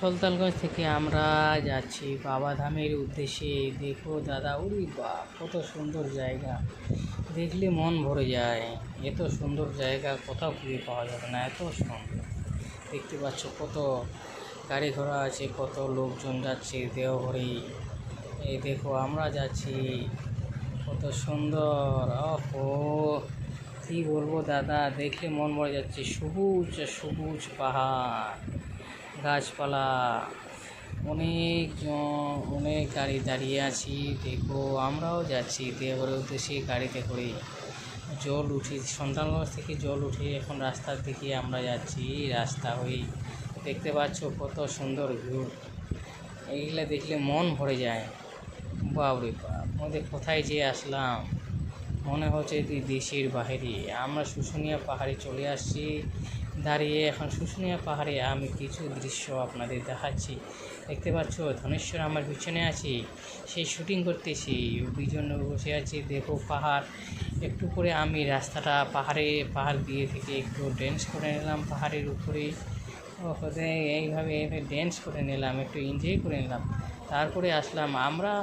সুলতানগঞ্জ থেকে আমরা যাচ্ছি বাবাধামের উদ্দেশ্যে। দেখো দাদা, উরি বাপ, কত সুন্দর জায়গা, দেখলে মন ভরে যায়। এত সুন্দর জায়গা কোথাও খুঁজে পাওয়া যাবে না, এত সুন্দর। দেখতে পাচ্ছ কত গাড়ি ঘোড়া আছে, কত লোকজন যাচ্ছে দেওঘরে। এই দেখো আমরা যাচ্ছি, কত সুন্দর। ও কী বলবো দাদা, দেখলে মন ভরে যাচ্ছে। সবুজ সবুজ পাহাড়, গাছপালা, অনেক গাড়ি দাঁড়িয়ে আছি। দেখো আমরাও যাচ্ছি দেওঘরের উদ্দেশ্যে গাড়িতে করে। জল উঠে সুলতানগঞ্জ থেকে জল উঠে এখন রাস্তার দিকে আমরা যাচ্ছি। রাস্তা হয়ে দেখতে পাচ্ছ কত সুন্দর ভিউ, এইগুলো দেখলে মন ভরে যায়। বাবরে বাপ, আমাদের কোথায় যে আসলাম, মনে হচ্ছে দেশের বাইরে। আমরা শুশুনিয়া পাহাড়ে চলে আসছি দাঁড়িয়ে। এখন শুশুনিয়া পাহাড়ে আমি কিছু দৃশ্য আপনাদের দেখাচ্ছি। দেখতে পাচ্ছ ধনেশ্বর আমার পিছনে আছি, সেই শুটিং করতেছি, দুইজন বসে আছি। দেখো পাহাড়, একটু করে আমি রাস্তাটা পাহাড় দিয়ে থেকে একটু ড্যান্স করে নিলাম পাহাড়ের উপরে। এইভাবে ড্যান্স করে নিলাম, একটু এনজয় করে নিলাম। তারপরে আসলাম আমরা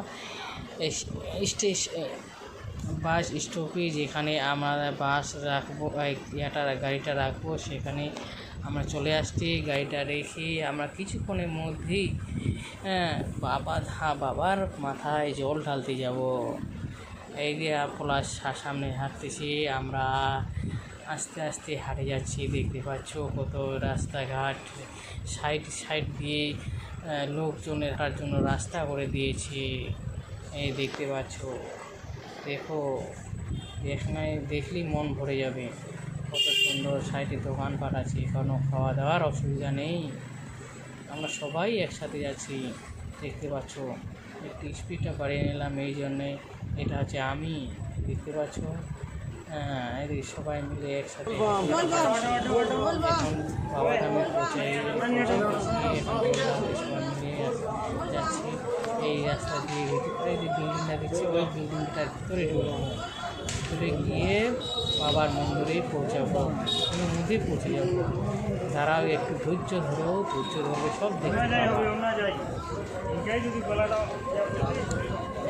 বাস স্টপে, যেখানে আমরা বাস রাখবো, গাড়িটা রাখবো, সেখানে আমরা চলে আসছি। গাড়িটা রেখে আমরা কিছুক্ষণের মধ্যেই বাবার মাথায় জল ঢালতে যাব। এই যে পলাশ সামনে হাঁটতেছি, আমরা আস্তে আস্তে হাঁটে যাচ্ছি। দেখতে পাচ্ছ কত রাস্তাঘাট, সাইড দিয়ে লোকজনের হাঁটার জন্য রাস্তা করে দিয়েছে। এই দেখতে পাচ্ছ, দেখো, দেখলেই মন ভরে যাবে। কত সুন্দর সাইডে দোকানপাট আছে, কোনো খাওয়া দাওয়ার অসুবিধা নেই। আমরা সবাই একসাথে যাচ্ছি। দেখতে পাচ্ছ একটু স্পিডটা বাড়িয়ে নিলাম, এই জন্যে। এটা হচ্ছে আমি, দেখতে পাচ্ছ। এই সবাই মিলে একসাথে বাবাধামে সবাই মিলে যাচ্ছি। এই রাস্তা দিয়ে যে বিল্ডিংটা দিচ্ছে, ওই বিল্ডিংটার ভিতরে গিয়ে বাবার মন্দিরে পৌঁছাবো, কোনো মধ্যেই পৌঁছে যাবো। তারাও একটু ধৈর্য ধরবে, সব দেখতে পাবো।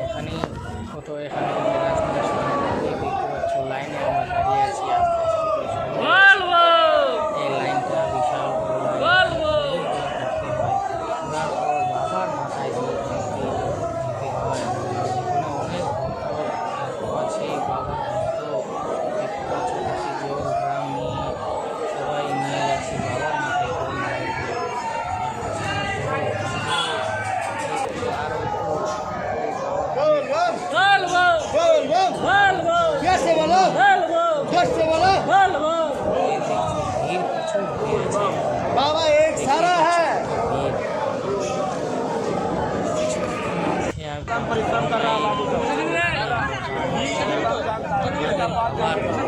এখানে রাস্তার সামনে দেখতে পাচ্ছ লাইনে আমরা দাঁড়িয়ে আছি। আস্তে আস্তে এই লাইনটা বিশাল বাবার মাথায় দিতে হয়। এখানে অনেক ভক্ত আছে, বাবার ভক্ত। দেখতে পাচ্ছ জল গ্রাম নিয়ে সবাই নিয়ে যাচ্ছে বাবার মাথায় बाबा एक सारा है। परिश्रम कर रहा है।